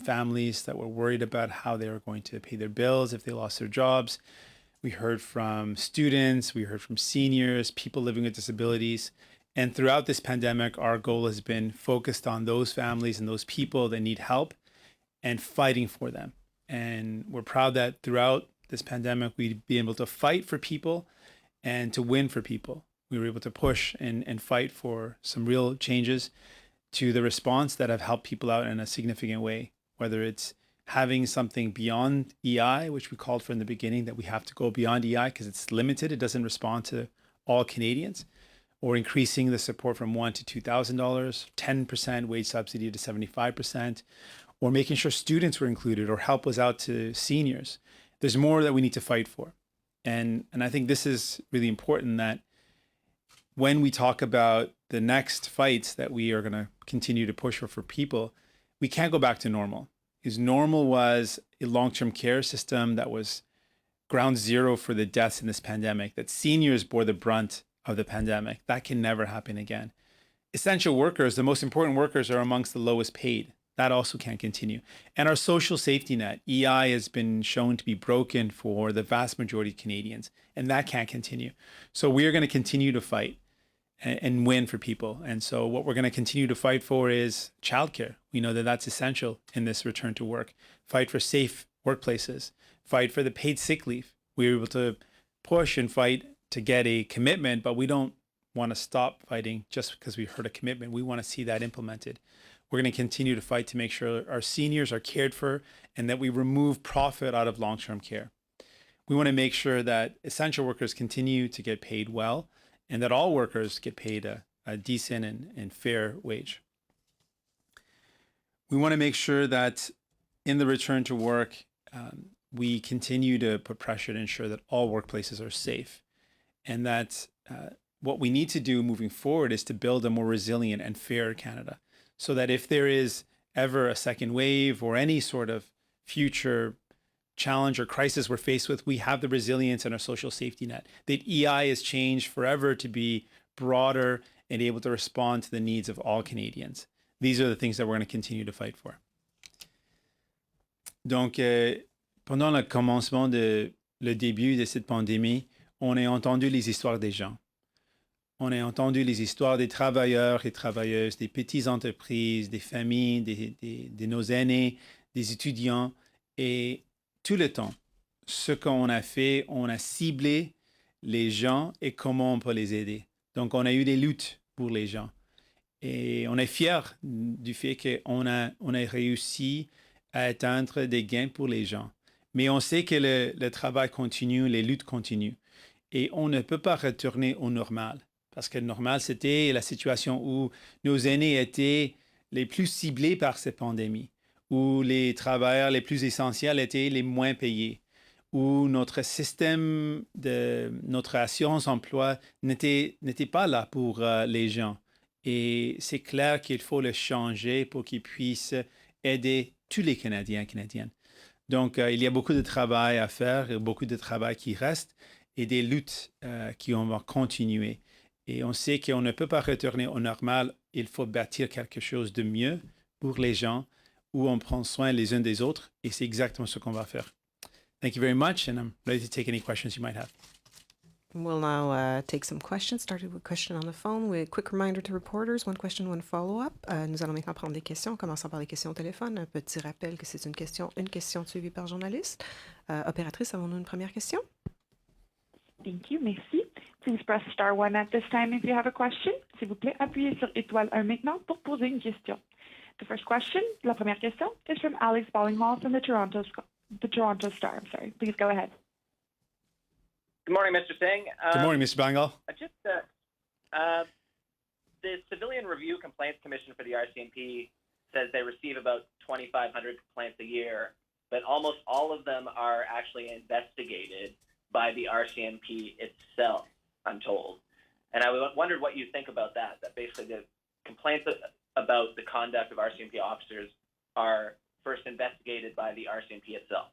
families that were worried about how they were going to pay their bills if they lost their jobs. We heard from students, we heard from seniors, people living with disabilities. And throughout this pandemic, our goal has been focused on those families and those people that need help and fighting for them. And we're proud that throughout this pandemic, we've been able to fight for people and to win for people. We were able to push and fight for some real changes to the response that have helped people out in a significant way, whether it's having something beyond EI, which we called for in the beginning, that we have to go beyond EI because it's limited. It doesn't respond to all Canadians, or increasing the support from $1,000 to $2,000, 10% wage subsidy to 75%, or making sure students were included or help was out to seniors. There's more that we need to fight for. And I think this is really important, that when we talk about the next fights that we are going to continue to push for people, we can't go back to normal. Because normal was a long-term care system that was ground zero for the deaths in this pandemic, that seniors bore the brunt of the pandemic. That can never happen again. Essential workers, the most important workers, are amongst the lowest paid. That also can't continue. And our social safety net, EI, has been shown to be broken for the vast majority of Canadians, and that can't continue. So we are going to continue to fight and win for people. And so what we're going to continue to fight for is childcare. We know that that's essential in this return to work. Fight for safe workplaces. Fight for the paid sick leave. We were able to push and fight to get a commitment, but we don't want to stop fighting just because we heard a commitment. We want to see that implemented. We're going to continue to fight to make sure our seniors are cared for and that we remove profit out of long-term care. We want to make sure that essential workers continue to get paid well, and that all workers get paid a decent and fair wage. We want to make sure that in the return to work, we continue to put pressure to ensure that all workplaces are safe, and that what we need to do moving forward is to build a more resilient and fair Canada, so that if there is ever a second wave or any sort of future challenge or crisis we're faced with, we have the resilience in our social safety net. That EI has changed forever to be broader and able to respond to the needs of all Canadians. These are the things that we're going to continue to fight for. Donc, pendant le commencement le début de cette pandémie, on a entendu les histoires des gens. On a entendu les histoires des travailleurs et travailleuses, des petites entreprises, des familles, de nos aînés, des étudiants. Et tout le temps, ce qu'on a fait, on a ciblé les gens et comment on peut les aider. Donc, on a eu des luttes pour les gens. Et on est fiers du fait qu'on a réussi à atteindre des gains pour les gens. Mais on sait que le travail continue, les luttes continuent. Et on ne peut pas retourner au normal. Parce que le normal, c'était la situation où nos aînés étaient les plus ciblés par cette pandémie, où les travailleurs les plus essentiels étaient les moins payés, où notre système notre assurance-emploi n'était pas là pour les gens. Et c'est clair qu'il faut le changer pour qu'ils puissent aider tous les Canadiens et Canadiennes. Donc, il y a beaucoup de travail à faire, beaucoup de travail qui reste et des luttes qui vont continuer. Et on sait qu'on ne peut pas retourner au normal. Il faut bâtir quelque chose de mieux pour les gens, où on prend soin les uns des autres. Et c'est exactement ce qu'on va faire. Thank you very much, and I'm ready to take any questions you might have. We'll now take some questions, starting with a question on the phone. With a quick reminder to reporters, one question, one follow-up. Nous allons maintenant prendre des questions, commençant par les questions au téléphone. Un petit rappel que c'est une question suivie par journaliste. Opératrice, avons-nous une première question? Thank you, merci. Please press star 1 at this time if you have a question. S'il vous plaît, appuyez sur étoile 1 maintenant pour poser une question. The first question, la première question, is from Alex Ballinghall from the Toronto Star. I'm sorry. Please go ahead. Good morning, Mr. Singh. Good morning, Mr. Ballinghall. The Civilian Review Complaints Commission for the RCMP says they receive about 2,500 complaints a year, but almost all of them are actually investigated by the RCMP itself, I'm told. And I wondered what you think about that basically the complaints about the conduct of RCMP officers are first investigated by the RCMP itself.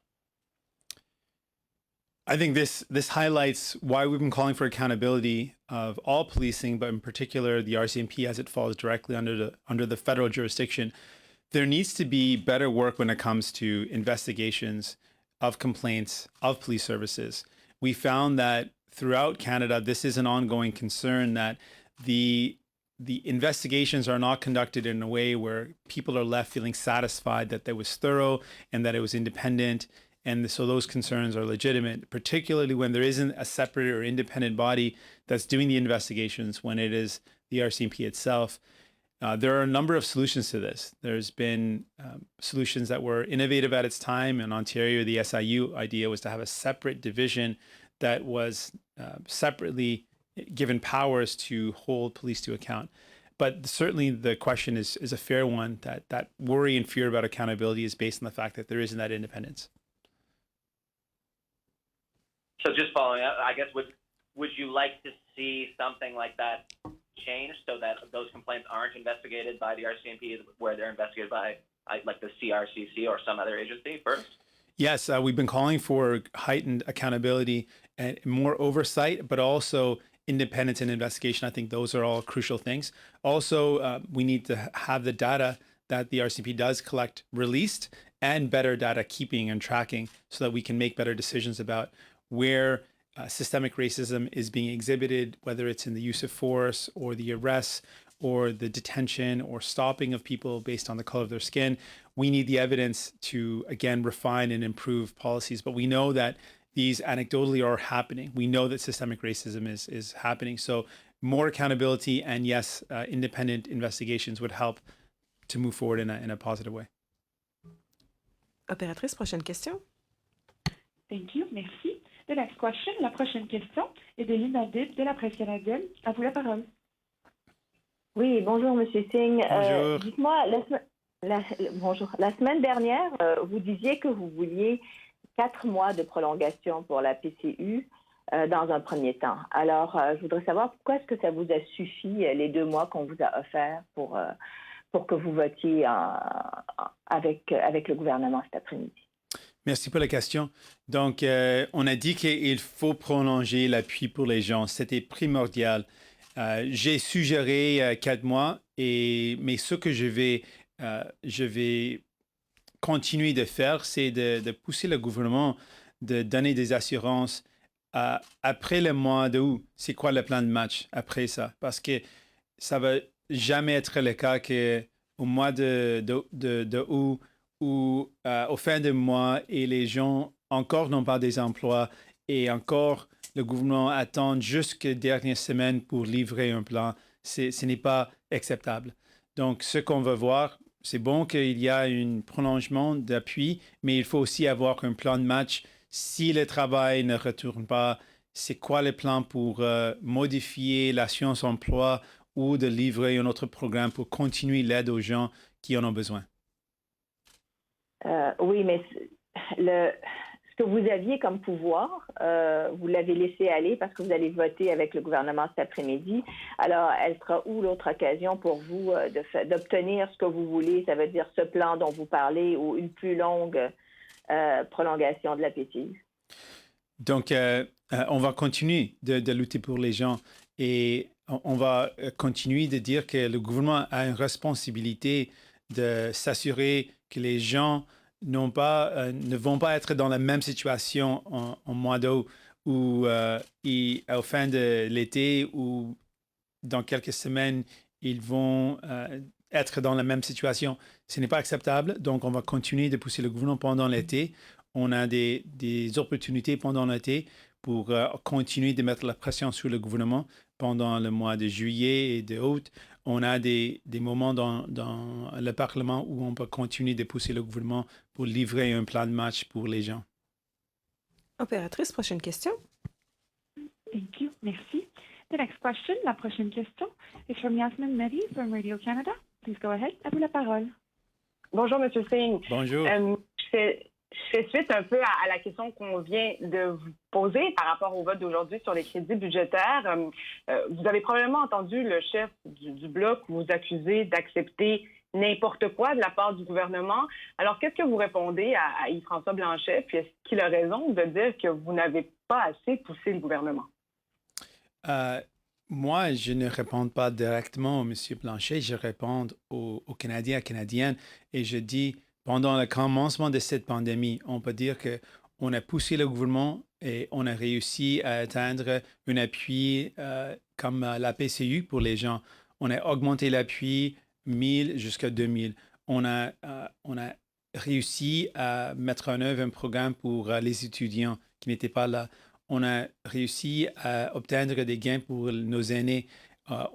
I think this highlights why we've been calling for accountability of all policing, but in particular the RCMP as it falls directly under the federal jurisdiction, there needs to be better work when it comes to investigations of complaints of police services. We found that throughout Canada, this is an ongoing concern that the investigations are not conducted in a way where people are left feeling satisfied that they was thorough and that it was independent. And so those concerns are legitimate, particularly when there isn't a separate or independent body that's doing the investigations, when it is the RCMP itself. There are a number of solutions to this. There's been solutions that were innovative at its time. In Ontario, the SIU idea was to have a separate division that was separately given powers to hold police to account. But certainly the question is a fair one, that worry and fear about accountability is based on the fact that there isn't that independence. So just following up, I guess, would you like to see something like that change so that those complaints aren't investigated by the RCMP, where they're investigated by like the CRCC or some other agency first? Yes, we've been calling for heightened accountability and more oversight, but also independence and investigation. I think those are all crucial things. Also, we need to have the data that the RCMP does collect released, and better data keeping and tracking so that we can make better decisions about where systemic racism is being exhibited, whether it's in the use of force or the arrests or the detention or stopping of people based on the color of their skin. We need the evidence to, again, refine and improve policies. But we know that these anecdotally are happening. We know that systemic racism is happening. So more accountability and, yes, independent investigations would help to move forward in a positive way. Opératrice, prochaine question. Thank you. Merci. The next question, la prochaine question est de Linda Dib de la Presse canadienne. À vous la parole. Oui, bonjour, Monsieur Singh. Bonjour. Dites-moi, bonjour. La semaine dernière, vous disiez que vous vouliez 4 mois de prolongation pour la PCU dans un premier temps. Alors, je voudrais savoir pourquoi est-ce que ça vous a suffi les 2 mois qu'on vous a offerts pour que vous votiez avec le gouvernement cet après-midi. Merci pour la question. Donc, on a dit qu'il faut prolonger l'appui pour les gens. C'était primordial. J'ai suggéré 4 mois, mais ce que je vais continuer de faire, c'est de pousser le gouvernement de donner des assurances après le mois d'août. C'est quoi le plan de match après ça? Parce que ça va jamais être le cas qu'au mois de août ou au fin de mois et les gens encore n'ont pas des emplois et encore le gouvernement attend jusqu'aux dernières semaines pour livrer un plan. Ce n'est pas acceptable. Donc, ce qu'on veut voir, c'est bon qu'il y a un prolongement d'appui, mais il faut aussi avoir un plan de match. Si le travail ne retourne pas, c'est quoi le plan pour modifier l'assurance emploi ou de livrer un autre programme pour continuer l'aide aux gens qui en ont besoin? Oui, mais ce que vous aviez comme pouvoir, vous l'avez laissé aller parce que vous allez voter avec le gouvernement cet après-midi. Alors, elle sera où l'autre occasion pour vous d'obtenir ce que vous voulez, ça veut dire ce plan dont vous parlez ou une plus longue prolongation de la PCU? Donc, on va continuer de lutter pour les gens et on va continuer de dire que le gouvernement a une responsabilité de s'assurer que les gens ne vont pas être dans la même situation en mois d'août ou au fin de l'été ou dans quelques semaines, ils vont être dans la même situation. Ce n'est pas acceptable, donc on va continuer de pousser le gouvernement pendant l'été. On a des opportunités pendant l'été pour continuer de mettre la pression sur le gouvernement pendant le mois de juillet et d'août. On a des moments dans le Parlement où on peut continuer de pousser le gouvernement pour livrer un plan de match pour les gens. Opératrice, prochaine question. Thank you. Merci. The next question, la prochaine question, is from Yasmin Mehdi from Radio Canada. Please go ahead. À vous la parole. Bonjour, M. Singh. Bonjour. Je fais suite un peu à la question qu'on vient de vous poser par rapport au vote d'aujourd'hui sur les crédits budgétaires. Vous avez probablement entendu le chef du Bloc vous accuser d'accepter n'importe quoi de la part du gouvernement. Alors, qu'est-ce que vous répondez à Yves-François Blanchet? Puis, est-ce qu'il a raison de dire que vous n'avez pas assez poussé le gouvernement? Moi, je ne réponds pas directement au Monsieur Blanchet, je réponds aux Canadiens et Canadiennes et je dis, pendant le commencement de cette pandémie, on peut dire que on a poussé le gouvernement et on a réussi à atteindre un appui comme la PCU pour les gens. On a augmenté l'appui 1000 jusqu'à 2000. On a réussi à mettre en œuvre un programme pour les étudiants qui n'étaient pas là. On a réussi à obtenir des gains pour nos aînés.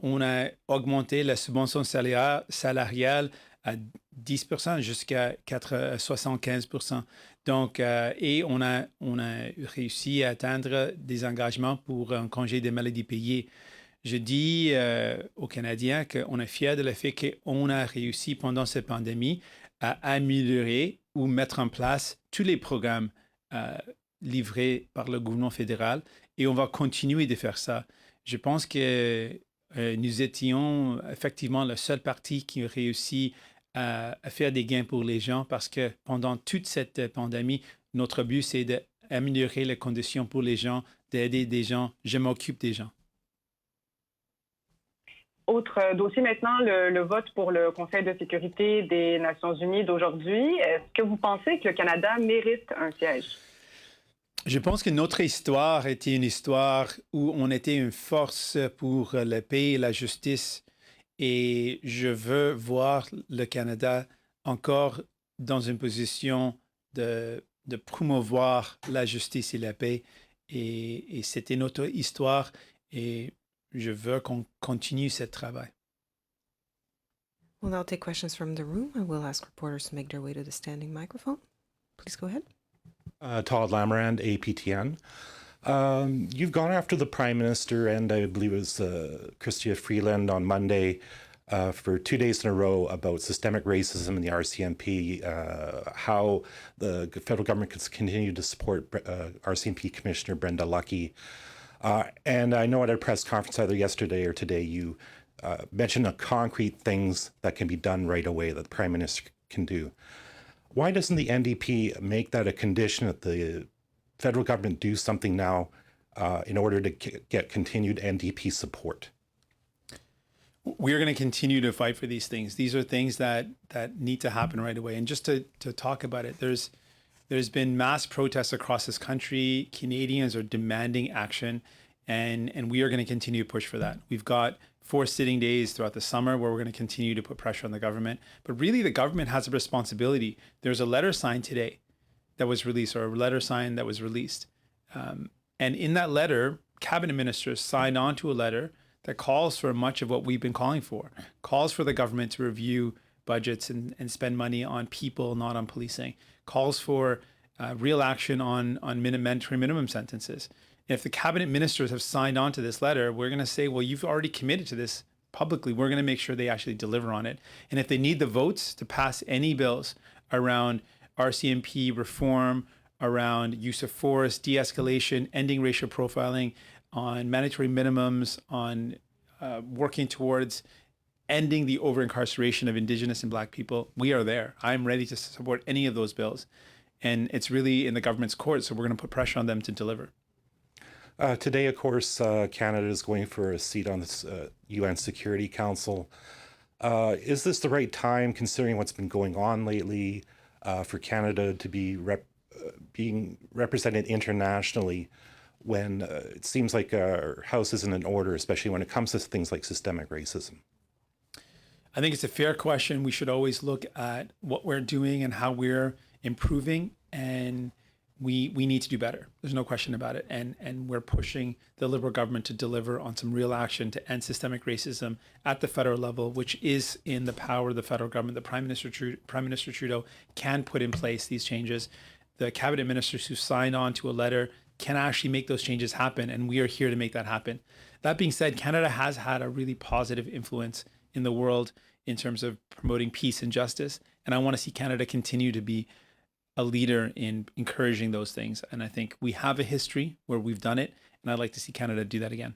On a augmenté la subvention salariale à 10% jusqu'à 75%. Donc, et on a réussi à atteindre des engagements pour un congé de maladie payé. Je dis aux Canadiens qu'on est fiers de le fait qu'on a réussi pendant cette pandémie à améliorer ou mettre en place tous les programmes euh, livrés par le gouvernement fédéral et on va continuer de faire ça. Je pense que nous étions effectivement le seul parti qui a réussi à faire des gains pour les gens parce que pendant toute cette pandémie, notre but, c'est d'améliorer les conditions pour les gens, d'aider des gens. Je m'occupe des gens. Autre dossier maintenant, le vote pour le Conseil de sécurité des Nations unies d'aujourd'hui. Est-ce que vous pensez que le Canada mérite un siège? Je pense que notre histoire était une histoire où on était une force pour la paix et la justice. Et je veux voir le Canada encore dans une position de promouvoir la justice et la paix. Et c'était notre histoire. Et je veux qu'on continue ce travail. We'll now take questions from the room and we'll ask reporters to make their way to the standing microphone. Please go ahead. Todd Lamarand, APTN. You've gone after the Prime Minister and I believe it was Chrystia Freeland on Monday for 2 days in a row about systemic racism in the RCMP, how the federal government could continue to support RCMP Commissioner Brenda Lucki. And I know at a press conference either yesterday or today, you mentioned concrete things that can be done right away that the Prime Minister can do. Why doesn't the NDP make that a condition that the federal government do something now in order to get continued NDP support? We're going to continue to fight for these things. These are things that need to happen right away. And just to talk about it, there's been mass protests across this country. Canadians are demanding action, and we are going to continue to push for that. We've got 4 sitting days throughout the summer where we're going to continue to put pressure on the government. But really, the government has a responsibility. There's a letter signed today that was released, or a letter signed that was released. And in that letter, cabinet ministers signed on to a letter that calls for much of what we've been calling for, calls for the government to review budgets and spend money on people, not on policing, calls for real action on mandatory minimum sentences. If the cabinet ministers have signed on to this letter, we're going to say, well, you've already committed to this publicly. We're going to make sure they actually deliver on it. And if they need the votes to pass any bills around RCMP reform, around use of force, de-escalation, ending racial profiling, on mandatory minimums, on working towards ending the over-incarceration of Indigenous and Black people, we are there. I'm ready to support any of those bills. And it's really in the government's court, so we're going to put pressure on them to deliver. Today, of course, Canada is going for a seat on the UN Security Council. Is this the right time, considering what's been going on lately, for Canada to be being represented internationally when it seems like our house isn't in order, especially when it comes to things like systemic racism? I think it's a fair question. We should always look at what we're doing and how we're improving, and we need to do better. There's no question about it. And we're pushing the Liberal government to deliver on some real action to end systemic racism at the federal level, which is in the power of the federal government. The Prime Minister Trudeau can put in place these changes. The cabinet ministers who signed on to a letter can actually make those changes happen, and we are here to make that happen. That being said, Canada has had a really positive influence in the world in terms of promoting peace and justice, and I want to see Canada continue to be a leader in encouraging those things. And I think we have a history where we've done it, and I'd like to see Canada do that again.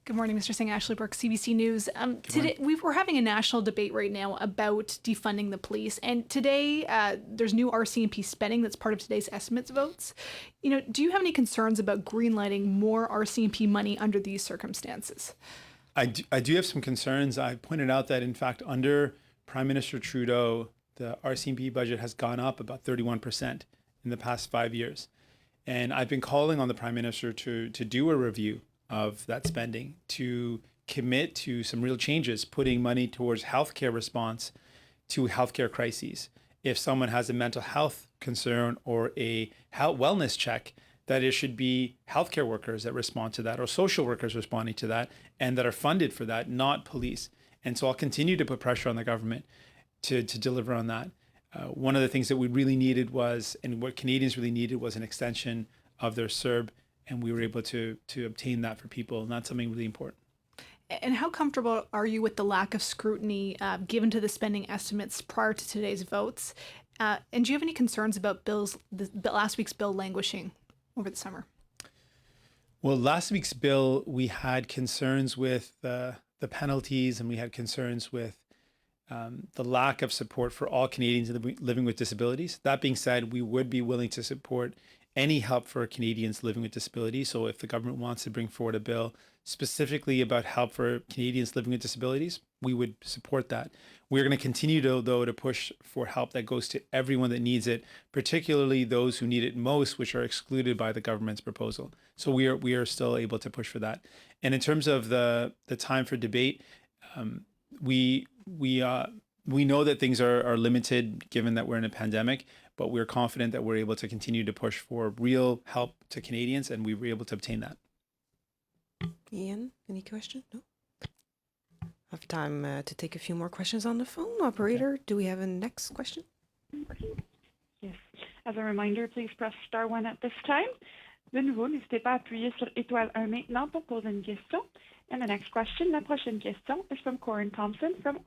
Good morning, Mr. Singh. Ashley Brooks, CBC News. Today we're having a national debate right now about defunding the police, and today there's new RCMP spending that's part of today's estimates votes. Do you have any concerns about greenlighting more RCMP money under these circumstances? I do have some concerns. I pointed out that, in fact, under Prime Minister Trudeau, the RCMP budget has gone up about 31% in the past 5 years. And I've been calling on the Prime Minister to do a review of that spending, to commit to some real changes, putting money towards healthcare response to healthcare crises. If someone has a mental health concern or a health wellness check, that it should be healthcare workers that respond to that, or social workers responding to that, and that are funded for that, not police. And so I'll continue to put pressure on the government to deliver on that. One of the things that we really needed was, and what Canadians really needed, was an extension of their CERB, and we were able to obtain that for people, and that's something really important. And how comfortable are you with the lack of scrutiny given to the spending estimates prior to today's votes? And do you have any concerns about last week's bill languishing over the summer? Well, last week's bill, we had concerns with the penalties, and we had concerns with the lack of support for all Canadians living with disabilities. That being said, we would be willing to support any help for Canadians living with disabilities. So if the government wants to bring forward a bill specifically about help for Canadians living with disabilities, we would support that. We're going to continue to push for help that goes to everyone that needs it, particularly those who need it most, which are excluded by the government's proposal. So we are still able to push for that. And in terms of the time for debate, we know that things are limited given that we're in a pandemic, but we're confident that we're able to continue to push for real help to Canadians, and we were able to obtain that. Ian, any question? No? Have time to take a few more questions on the phone. Operator, do we have a next question? Yes. As a reminder, please press star 1 at this time. De nouveau, n'hésitez pas à appuyer sur étoile 1 maintenant pour poser une question. And the next question, la prochaine question, is from Corin Thompson from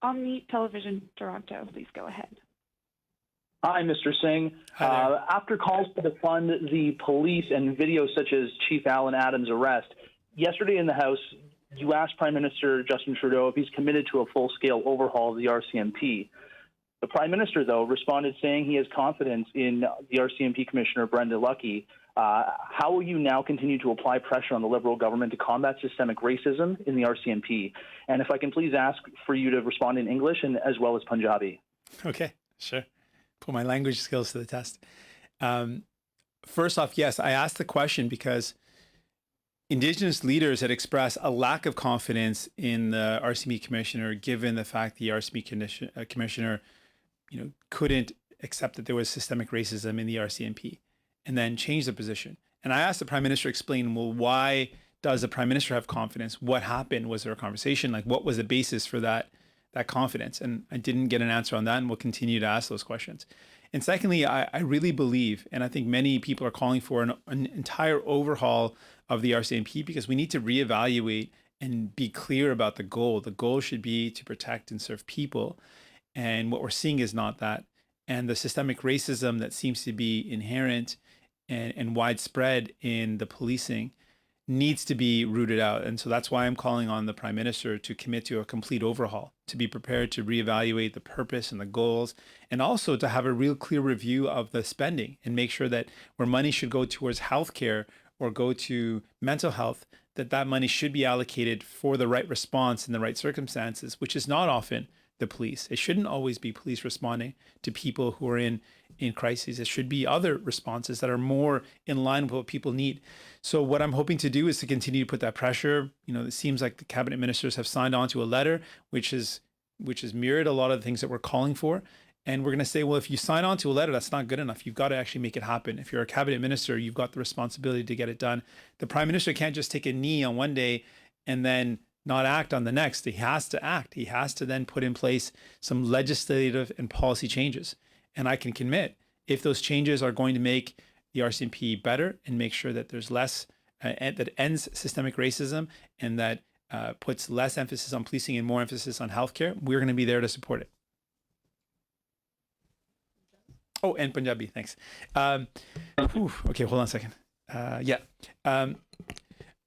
Omni Television Toronto. Please go ahead. Hi, Mr. Singh. After calls to defund the police and videos such as Chief Alan Adams' arrest, yesterday in the House, you asked Prime Minister Justin Trudeau if he's committed to a full-scale overhaul of the RCMP. The Prime Minister, though, responded saying he has confidence in the RCMP Commissioner, Brenda Lucki. How will you now continue to apply pressure on the Liberal government to combat systemic racism in the RCMP? And if I can please ask for you to respond in English and as well as Punjabi. Okay, sure. Put my language skills to the test. First off, yes, I asked the question because Indigenous leaders had expressed a lack of confidence in the RCMP commissioner, given the fact the RCMP commissioner, couldn't accept that there was systemic racism in the RCMP, and then changed the position. And I asked the Prime Minister to explain, well, why does the Prime Minister have confidence? What happened? Was there a conversation? Like, what was the basis for that confidence? And I didn't get an answer on that, and we'll continue to ask those questions. And secondly, I really believe, and I think many people are calling for an entire overhaul of the RCMP, because we need to reevaluate and be clear about the goal. The goal should be to protect and serve people. And what we're seeing is not that. And the systemic racism that seems to be inherent and widespread in the policing needs to be rooted out. And so that's why I'm calling on the Prime Minister to commit to a complete overhaul, to be prepared to reevaluate the purpose and the goals, and also to have a real clear review of the spending and make sure that where money should go towards healthcare or go to mental health, that money should be allocated for the right response in the right circumstances, which is not often the police. It shouldn't always be police responding to people who are in crises. It should be other responses that are more in line with what people need. So what I'm hoping to do is to continue to put that pressure. It seems like the cabinet ministers have signed on to a letter which has mirrored a lot of the things that we're calling for. And we're going to say, well, if you sign on to a letter, that's not good enough. You've got to actually make it happen. If you're a cabinet minister, you've got the responsibility to get it done. The Prime Minister can't just take a knee on one day and then not act on the next. He has to act. He has to then put in place some legislative and policy changes. And I can commit, if those changes are going to make the RCMP better and make sure that there's less, that ends systemic racism and that puts less emphasis on policing and more emphasis on healthcare, we're going to be there to support it. Oh, and Punjabi, thanks. Okay, hold on a second.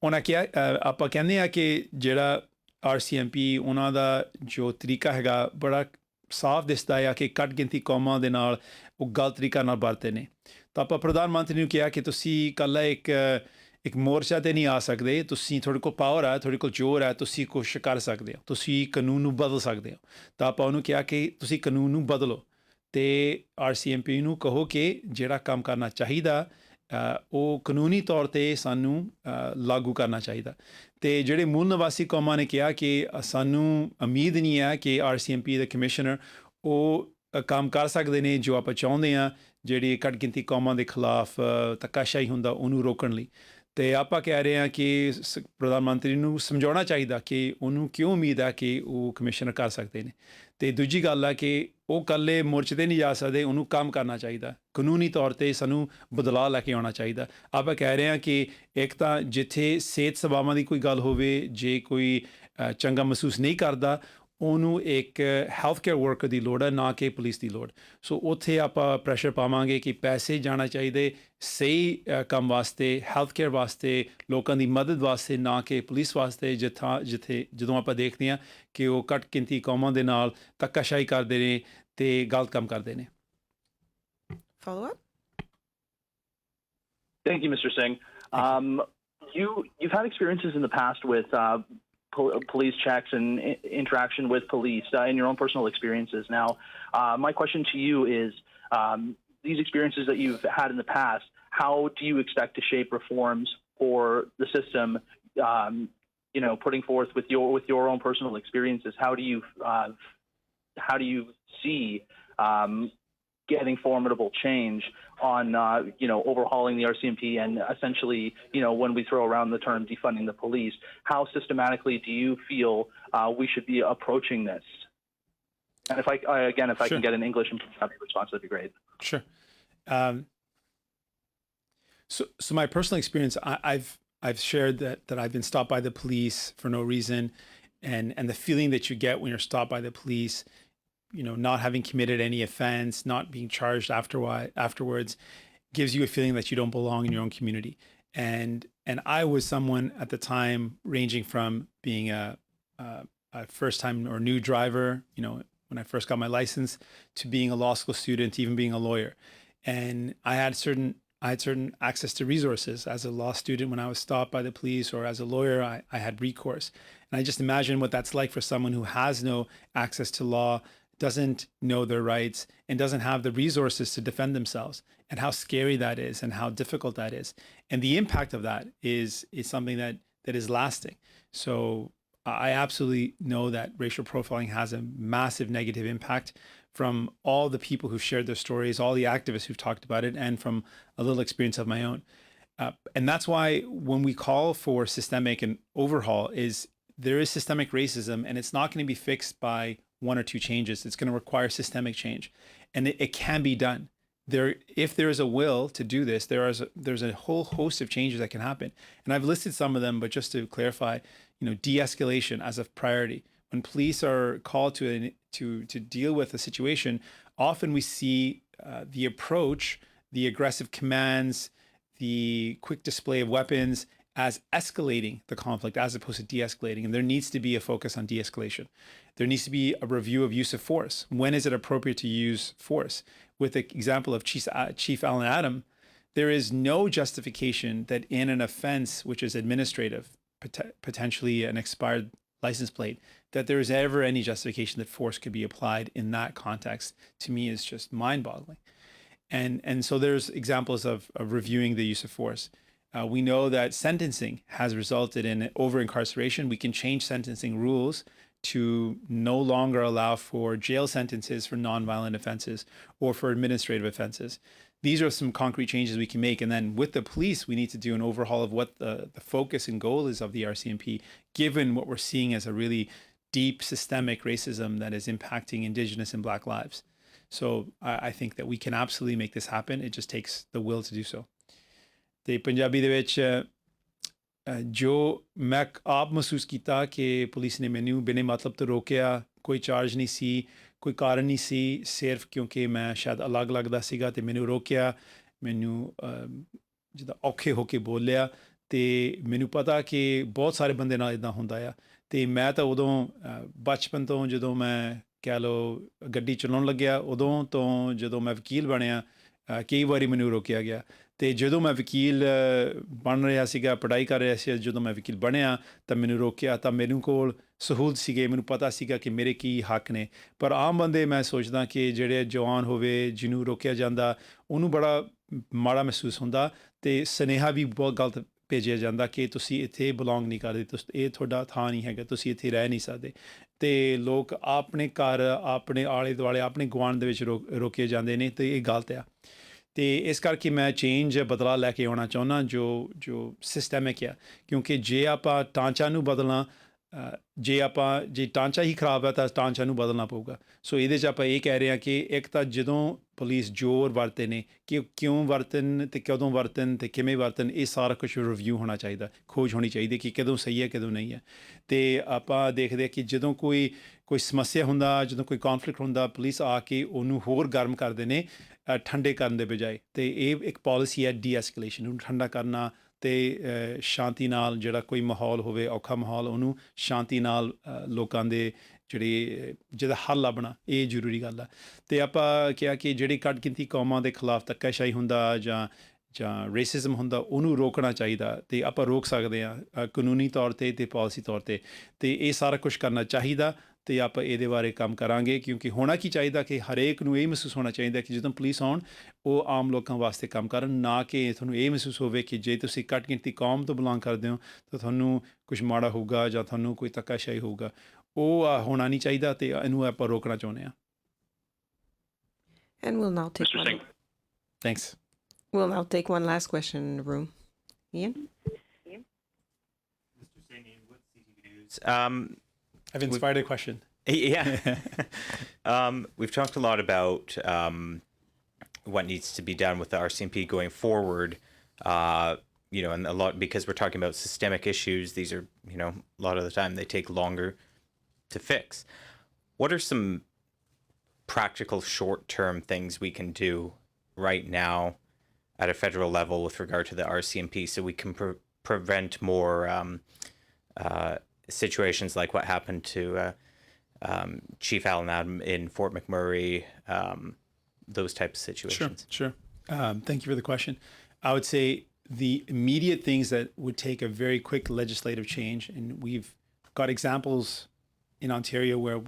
ਉਹਨਾਂ ਕਿਹਾ ਆਪਾਂ ਕਹਿੰਦੇ ਆ ਕਿ ਜਿਹੜਾ RCMP ਉਹਨਾਂ ਦਾ ਜੋ ਤਰੀਕਾ ਹੈਗਾ ਬੜਾ ਸਾਫ਼ ਦਿਸਦਾ ਆ ਕਿ ਘੱਟ ਗਿਣਤੀ ਕੌਮਾਂ ਦੇ ਨਾਲ ਉਹ ਗਲਤ ਤਰੀਕਾ ਨਾਲ ਵਰਤੇ ਨੇ ਤਾਂ ਆਪਾਂ ਪ੍ਰਧਾਨ ਮੰਤਰੀ ਨੂੰ ਕਿਹਾ ਕਿ ਤੁਸੀਂ ਇਕੱਲਾ ਇੱਕ ਮੋਰਚਾ ਤੇ ਨਹੀਂ ਆ ਸਕਦੇ ਤੁਸੀਂ ਤੁਹਾਡੇ ਕੋਲ ਪਾਵਰ ਹੈ ਤੁਹਾਡੇ ਕੋਲ ਜ਼ੋਰ ਹੈ ਤੁਸੀਂ ਕੁਛ ਕਰ ਸਕਦੇ ਹੋ ਤੁਸੀਂ ਕਾਨੂੰਨ ਨੂੰ ਬਦਲ ਸਕਦੇ ਹੋ ਤਾਂ ਆਪਾਂ ਉਹਨੂੰ ਕਿਹਾ ਕਿ ਤੁਸੀਂ ਕਾਨੂੰਨ ਨੂੰ ਬਦਲੋ ਅਤੇ RCMP ਨੂੰ ਕਹੋ ਕਿ ਜਿਹੜਾ ਕੰਮ ਕਰਨਾ ਚਾਹੀਦਾ ਉਹ ਕਾਨੂੰਨੀ ਤੌਰ 'ਤੇ ਸਾਨੂੰ ਲਾਗੂ ਕਰਨਾ ਚਾਹੀਦਾ ਅਤੇ ਜਿਹੜੇ ਮੂਲ ਨਿਵਾਸੀ ਕੌਮਾਂ ਨੇ ਕਿਹਾ ਕਿ ਸਾਨੂੰ ਉਮੀਦ ਨਹੀਂ ਹੈ ਕਿ RCMP ਦੇ ਕਮਿਸ਼ਨਰ ਉਹ ਕੰਮ ਕਰ ਸਕਦੇ ਨੇ ਜੋ ਆਪਾਂ ਚਾਹੁੰਦੇ ਹਾਂ ਜਿਹੜੀ ਘੱਟ ਗਿਣਤੀ ਕੌਮਾਂ ਦੇ ਖਿਲਾਫ ਧੱਕਾਸ਼ਾਹੀ ਹੁੰਦਾ ਉਹਨੂੰ ਰੋਕਣ ਲਈ ਅਤੇ ਆਪਾਂ ਕਹਿ ਰਹੇ ਹਾਂ ਕਿ ਪ੍ਰਧਾਨ ਮੰਤਰੀ ਨੂੰ ਸਮਝਾਉਣਾ ਚਾਹੀਦਾ ਕਿ ਉਹਨੂੰ ਕਿਉਂ ਉਮੀਦ ਹੈ ਕਿ ਉਹ ਕਮਿਸ਼ਨਰ ਕਰ ਸਕਦੇ ਨੇ ਅਤੇ ਦੂਜੀ ਗੱਲ ਹੈ ਕਿ ਉਹ ਇਕੱਲੇ ਮੋਰਚੇ 'ਤੇ ਨਹੀਂ ਜਾ ਸਕਦੇ ਉਹਨੂੰ ਕੰਮ ਕਰਨਾ ਚਾਹੀਦਾ ਕਾਨੂੰਨੀ ਤੌਰ 'ਤੇ ਸਾਨੂੰ ਬਦਲਾਅ ਲੈ ਕੇ ਆਉਣਾ ਚਾਹੀਦਾ ਆਪਾਂ ਕਹਿ ਰਹੇ ਹਾਂ ਕਿ ਇੱਕ ਤਾਂ ਜਿੱਥੇ ਸਿਹਤ ਸੇਵਾਵਾਂ ਦੀ ਕੋਈ ਗੱਲ ਹੋਵੇ ਜੇ ਕੋਈ ਚੰਗਾ ਮਹਿਸੂਸ ਨਹੀਂ ਕਰਦਾ ਉਹਨੂੰ ਇੱਕ ਹੈਲਥ ਕੇਅਰ ਵਰਕਰ ਦੀ ਲੋੜ ਹੈ ਨਾ ਕਿ ਪੁਲਿਸ ਦੀ ਲੋੜ ਸੋ ਉੱਥੇ ਆਪਾਂ ਪ੍ਰੈਸ਼ਰ ਪਾਵਾਂਗੇ ਕਿ ਪੈਸੇ ਜਾਣਾ ਚਾਹੀਦੇ ਸਹੀ ਕੰਮ ਵਾਸਤੇ ਹੈਲਥ ਕੇਅਰ ਵਾਸਤੇ ਲੋਕਾਂ ਦੀ ਮਦਦ ਵਾਸਤੇ ਨਾ ਕਿ ਪੁਲਿਸ ਵਾਸਤੇ ਜਿੱਥੇ ਜਦੋਂ ਆਪਾਂ ਦੇਖਦੇ ਹਾਂ ਕਿ ਉਹ ਘੱਟ ਗਿਣਤੀ ਕੌਮਾਂ ਦੇ ਨਾਲ ਧੱਕਾਸ਼ਾਹੀ ਕਰਦੇ ਨੇ ਅਤੇ ਗਲਤ ਕੰਮ ਕਰਦੇ ਨੇ Follow up? Thank you, Mr. Singh. You've had experiences in the past with police checks and interaction with police in your own personal experiences. Now, my question to you is, these experiences that you've had in the past, how do you expect to shape reforms for the system? Putting forth with your own personal experiences, how do you see getting formidable change on overhauling the RCMP and essentially when we throw around the term defunding the police, how systematically do you feel we should be approaching this? And if I Sure. can get an English and Punjabi response, that'd be great. Sure. So my personal experience, I've shared that I've been stopped by the police for no reason, and the feeling that you get when you're stopped by the police, not having committed any offense, not being charged afterwards, gives you a feeling that you don't belong in your own community. And I was someone at the time ranging from being a first-time or new driver, when I first got my license, to being a law school student, even being a lawyer. And I had certain access to resources. As a law student, when I was stopped by the police, or as a lawyer, I had recourse. And I just imagine what that's like for someone who has no access to law, doesn't know their rights, and doesn't have the resources to defend themselves, and how scary that is and how difficult that is. And the impact of that is something that is lasting. So I absolutely know that racial profiling has a massive negative impact from all the people who've shared their stories, all the activists who've talked about it, and from a little experience of my own. And that's why when we call for systemic and overhaul, there is systemic racism, and it's not going to be fixed by one or two changes. It's going to require systemic change, and it can be done. If there is a will to do this, there's a whole host of changes that can happen, and I've listed some of them. But just to clarify, de-escalation as a priority. When police are called to deal with a situation, often we see the approach, the aggressive commands, the quick display of weapons as escalating the conflict as opposed to de-escalating. And there needs to be a focus on de-escalation. There needs to be a review of use of force. When is it appropriate to use force? With the example of Chief Alan Adam, there is no justification that in an offense which is administrative, potentially an expired license plate, that there is ever any justification that force could be applied in that context. To me, is just mind-boggling. And so there's examples of reviewing the use of force. We know that sentencing has resulted in over-incarceration. We can change sentencing rules to no longer allow for jail sentences for non-violent offenses or for administrative offenses. These are some concrete changes we can make. And then with the police, we need to do an overhaul of what the focus and goal is of the RCMP, given what we're seeing as a really deep systemic racism that is impacting Indigenous and Black lives. So I think that we can absolutely make this happen. It just takes the will to do so. ਤੇ ਪੰਜਾਬੀ ਦੇ ਵਿੱਚ ਜੋ ਮੈਂ ਆਪ ਮਹਿਸੂਸ ਕੀਤਾ ਕਿ police ਨੇ ਮੈਨੂੰ ਬਿਨਾਂ ਮਤਲਬ ਤੋਂ ਰੋਕਿਆ ਕੋਈ ਚਾਰਜ ਨਹੀਂ ਸੀ ਕੋਈ ਕਾਰਨ ਨਹੀਂ ਸੀ ਸਿਰਫ ਕਿਉਂਕਿ ਮੈਂ ਸ਼ਾਇਦ ਅਲੱਗ ਲੱਗਦਾ ਸੀਗਾ ਅਤੇ ਮੈਨੂੰ ਰੋਕਿਆ ਮੈਨੂੰ ਜਿੱਦਾਂ ਔਖੇ ਹੋ ਕੇ ਬੋਲਿਆ ਤੇ ਮੈਨੂੰ ਪਤਾ ਕਿ ਬਹੁਤ ਸਾਰੇ ਬੰਦੇ ਨਾਲ ਇਦਾਂ ਹੁੰਦਾ ਆ ਤੇ ਮੈਂ ਤਾਂ ਉਦੋਂ ਬਚਪਨ ਤੋਂ ਜਦੋਂ ਮੈਂ ਕਹਿ ਲਓ ਗੱਡੀ ਚਲਾਉਣ ਲੱਗਿਆ ਉਦੋਂ ਤੋਂ ਜਦੋਂ ਮੈਂ ਵਕੀਲ ਬਣਿਆ ਕਈ ਵਾਰੀ ਮੈਨੂੰ ਰੋਕਿਆ ਗਿਆ ਤੇ ਜਦੋਂ ਮੈਂ ਵਕੀਲ ਬਣ ਰਿਹਾ ਸੀਗਾ ਪੜ੍ਹਾਈ ਕਰ ਰਿਹਾ ਸੀ ਜਦੋਂ ਮੈਂ ਵਕੀਲ ਬਣਿਆ ਤਾਂ ਮੈਨੂੰ ਰੋਕਿਆ ਤਾਂ ਮੈਨੂੰ ਕੋਲ ਸਹੂਲਤ ਸੀਗੇ ਮੈਨੂੰ ਪਤਾ ਸੀਗਾ ਕਿ ਮੇਰੇ ਕੀ ਹੱਕ ਨੇ ਪਰ ਆਮ ਬੰਦੇ ਮੈਂ ਸੋਚਦਾ ਕਿ ਜਿਹੜੇ ਜਵਾਨ ਹੋਵੇ ਜਿਹਨੂੰ ਰੋਕਿਆ ਜਾਂਦਾ ਉਹਨੂੰ ਬੜਾ ਮਾੜਾ ਮਹਿਸੂਸ ਹੁੰਦਾ ਤੇ ਸੁਨੇਹਾ ਵੀ ਬਹੁਤ ਗਲਤ ਭੇਜਿਆ ਜਾਂਦਾ ਕਿ ਤੁਸੀਂ ਇੱਥੇ ਬਿਲੋਂਗ ਨਹੀਂ ਕਰਦੇ ਇਹ ਤੁਹਾਡਾ ਥਾਂ ਨਹੀਂ ਹੈਗਾ ਤੁਸੀਂ ਇੱਥੇ ਰਹਿ ਨਹੀਂ ਸਕਦੇ ਤੇ ਲੋਕ ਆਪਣੇ ਘਰ ਆਪਣੇ ਆਲੇ ਦੁਆਲੇ ਆਪਣੇ ਗੁਆਂਢ ਦੇ ਵਿੱਚ ਰੋਕੇ ਜਾਂਦੇ ਨੇ ਤੇ ਇਹ ਗਲਤ ਆ ਤੇ ਇਸ ਕਰਕੇ ਮੈਂ ਚੇਂਜ ਬਦਲਾਅ ਲੈ ਕੇ ਆਉਣਾ ਚਾਹੁੰਦਾ ਜੋ ਸਿਸਟੈਮਿਕ ਆ ਕਿਉਂਕਿ ਜੇ ਆਪਾਂ ਢਾਂਚਾ ਨੂੰ ਬਦਲਣਾ ਜੇ ਢਾਂਚਾ ਹੀ ਖਰਾਬ ਹੈ ਤਾਂ ਢਾਂਚਾ ਨੂੰ ਬਦਲਣਾ ਪਊਗਾ ਸੋ ਇਹਦੇ 'ਚ ਆਪਾਂ ਇਹ ਕਹਿ ਰਹੇ ਹਾਂ ਕਿ ਇੱਕ ਤਾਂ ਜਦੋਂ ਪੁਲਿਸ ਜ਼ੋਰ ਵਰਤੇ ਨੇ ਕਿ ਕਿਉਂ ਵਰਤਣ ਤੇ ਕਦੋਂ ਵਰਤਣ ਤੇ ਕਿਵੇਂ ਵਰਤਣ ਇਹ ਸਾਰਾ ਕੁਝ ਰਿਵਿਊ ਹੋਣਾ ਚਾਹੀਦਾ ਖੋਜ ਹੋਣੀ ਚਾਹੀਦੀ ਕਿ ਕਦੋਂ ਸਹੀ ਹੈ ਕਦੋਂ ਨਹੀਂ ਹੈ ਤੇ ਆਪਾਂ ਦੇਖਦੇ ਕਿ ਜਦੋਂ ਕੋਈ ਸਮੱਸਿਆ ਹੁੰਦਾ ਜਦੋਂ ਕੋਈ ਕੌਨਫਲਿਕਟ ਹੁੰਦਾ ਪੁਲਿਸ ਆ ਕੇ ਉਹਨੂੰ ਹੋਰ ਗਰਮ ਕਰਦੇ ਨੇ ਠੰਡੇ ਕਰਨ ਦੇ ਬਜਾਏ ਤੇ ਇਹ ਇੱਕ ਪਾਲਿਸੀ ਹੈ ਡੀ-ਐਸਕੇਲੇਸ਼ਨ ਨੂੰ ਠੰਡਾ ਕਰਨਾ ਤੇ ਸ਼ਾਂਤੀ ਨਾਲ ਜਿਹੜਾ ਕੋਈ ਮਾਹੌਲ ਹੋਵੇ ਔਖਾ ਮਾਹੌਲ ਉਹਨੂੰ ਸ਼ਾਂਤੀ ਨਾਲ ਲੋਕਾਂ ਦੇ ਜਿਹਦਾ ਹੱਲ ਲੱਭਣਾ ਇਹ ਜ਼ਰੂਰੀ ਗੱਲ ਆ ਤੇ ਆਪਾਂ ਕਿਹਾ ਕਿ ਜਿਹੜੀ ਘੱਟ ਗਿਣਤੀ ਕੌਮਾਂ ਦੇ ਖਿਲਾਫ ਧੱਕਾਸ਼ਾਹੀ ਹੁੰਦਾ ਜਾਂ ਰੇਸਿਜ਼ਮ ਹੁੰਦਾ ਉਹਨੂੰ ਰੋਕਣਾ ਚਾਹੀਦਾ ਤੇ ਆਪਾਂ ਰੋਕ ਸਕਦੇ ਹਾਂ ਕਾਨੂੰਨੀ ਤੌਰ ਤੇ ਪਾਲਿਸੀ ਤੌਰ ਤੇ ਇਹ ਸਾਰਾ ਕੁਝ ਕਰਨਾ ਚਾਹੀਦਾ ਤੇ ਆਪਾਂ ਇਹਦੇ ਬਾਰੇ ਕੰਮ ਕਰਾਂਗੇ ਕਿਉਂਕਿ ਹੋਣਾ ਕੀ ਚਾਹੀਦਾ ਕਿ ਹਰੇਕ ਨੂੰ ਇਹ ਮਹਿਸੂਸ ਹੋਣਾ ਚਾਹੀਦਾ ਕਿ ਜਦੋਂ ਪੁਲਿਸ ਆਉਣ ਉਹ ਆਮ ਲੋਕਾਂ ਵਾਸਤੇ ਕੰਮ ਕਰਨ ਨਾ ਕਿ ਤੁਹਾਨੂੰ ਇਹ ਮਹਿਸੂਸ ਹੋਵੇ ਕਿ ਜੇ ਤੁਸੀਂ ਘੱਟ ਗਿਣਤੀ ਕੌਮ ਤੋਂ ਬਿਲੋਂਗ ਕਰਦੇ ਹੋ ਤਾਂ ਤੁਹਾਨੂੰ ਕੁਝ ਮਾੜਾ ਹੋਊਗਾ ਜਾਂ ਤੁਹਾਨੂੰ ਕੋਈ ਧੱਕਾਸ਼ਾਹੀ ਹੋਊਗਾ ਉਹ ਹੋਣਾ ਨਹੀਂ ਚਾਹੀਦਾ ਤੇ ਇਹਨੂੰ ਆਪਾਂ ਰੋਕਣਾ ਚਾਹੁੰਦੇ ਹਾਂ And we'll now take one. Thanks. We'll now take one last question in the room. Ian? Mr. Singh, with CTV News. I've inspired a question. Yeah. We've talked a lot about what needs to be done with the RCMP going forward, and a lot because we're talking about systemic issues. These are, a lot of the time they take longer to fix. What are some practical short-term things we can do right now at a federal level with regard to the RCMP so we can prevent more situations like what happened to Chief Alan Adam in Fort McMurray, those types of situations? Sure. Thank you for the question. I would say the immediate things that would take a very quick legislative change, and we've got examples in Ontario where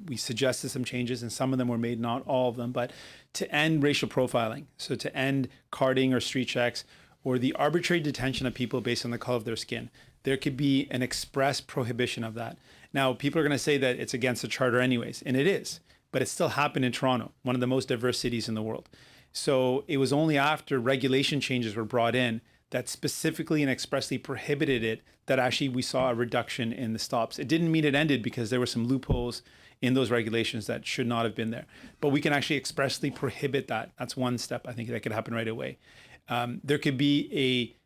we suggested some changes and some of them were made, not all of them, but to end racial profiling, so to end carding or street checks or the arbitrary detention of people based on the color of their skin. There could be an express prohibition of that. Now, people are going to say that it's against the charter anyways, and it is, but it still happened in Toronto, one of the most diverse cities in the world. So it was only after regulation changes were brought in that specifically and expressly prohibited it that actually we saw a reduction in the stops. It didn't mean it ended because there were some loopholes in those regulations that should not have been there. But we can actually expressly prohibit that. That's one step I think that could happen right away. There could be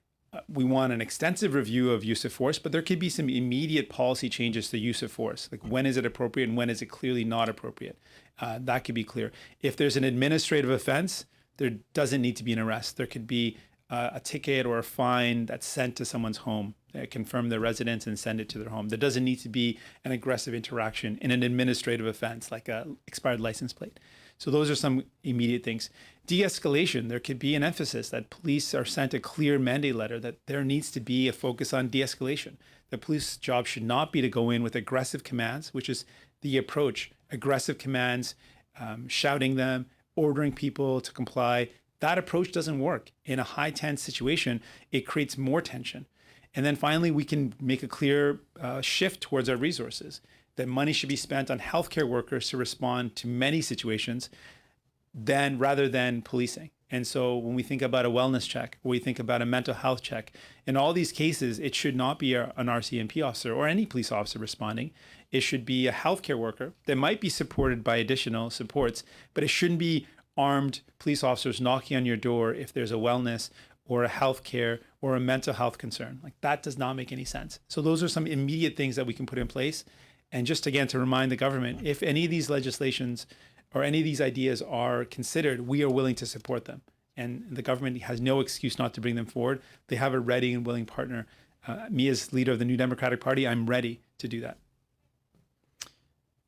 we want an extensive review of use of force, but there could be some immediate policy changes to use of force. Like when is it appropriate and when is it clearly not appropriate? That could be clear. If there's an administrative offense, there doesn't need to be an arrest. There could be a ticket or a fine that's sent to someone's home, confirm their residence and send it to their home. There doesn't need to be an aggressive interaction in an administrative offense like a expired license plate. So those are some immediate things. De-escalation, there could be an emphasis that police are sent a clear mandate letter that there needs to be a focus on de-escalation. The police job should not be to go in with aggressive commands, which is the approach, aggressive commands, shouting them, ordering people to comply. That approach doesn't work. In a high tense situation, it creates more tension. And then finally, we can make a clear shift towards our resources, that money should be spent on healthcare workers to respond to many situations rather than policing. And so when we think about a wellness check, or we think about a mental health check, in all these cases, it should not be an RCMP officer or any police officer responding. It should be a healthcare worker that might be supported by additional supports, but it shouldn't be armed police officers knocking on your door if there's a wellness or a healthcare or a mental health concern. Like that does not make any sense. So those are some immediate things that we can put in place. And just again, to remind the government, if any of these legislations or any of these ideas are considered, we are willing to support them. and the government has no excuse not to bring them forward. They have a ready and willing partner. Me as leader of the New Democratic Party, I'm ready to do that.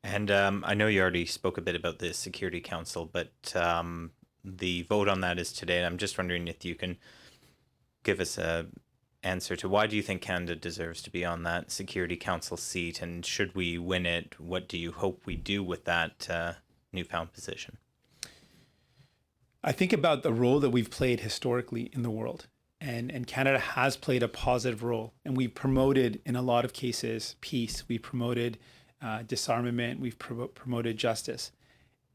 And I know you already spoke a bit about the Security Council, but the vote on that is today. And I'm just wondering if you can give us a answer to why do you think Canada deserves to be on that Security Council seat, and should we win it, what do you hope we do with that newfound position? I think about the role that we've played historically in the world, and Canada has played a positive role, and we've promoted, in a lot of cases, peace. We've promoted disarmament. We've promoted justice,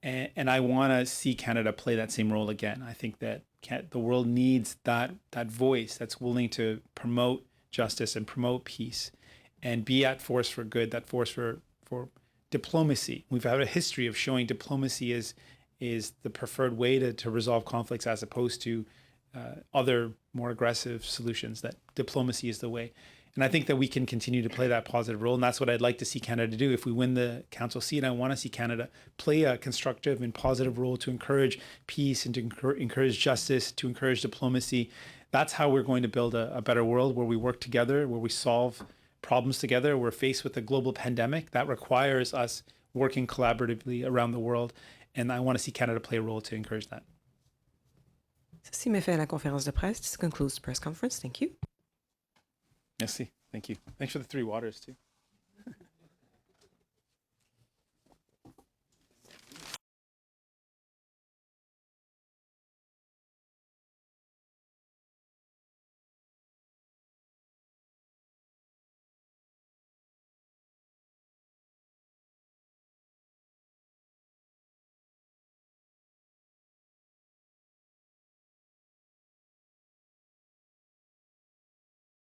and I want to see Canada play that same role again. I think that the world needs that voice that's willing to promote justice and promote peace, and be that force for good, that force for diplomacy. We've had a history of showing diplomacy is the preferred way to resolve conflicts, as opposed to other more aggressive solutions. That diplomacy is the way. And I think that we can continue to play that positive role. And that's what I'd like to see Canada do. If we win the council seat, I want to see Canada play a constructive and positive role to encourage peace and to encourage justice, to encourage diplomacy. That's how we're going to build a better world, where we work together, where we solve problems together. We're faced with a global pandemic that requires us working collaboratively around the world. And I want to see Canada play a role to encourage that. Ceci met fin à la conférence de presse. This concludes the press conference. Thank you. Merci. Thank you. Thanks for the 3 waters too.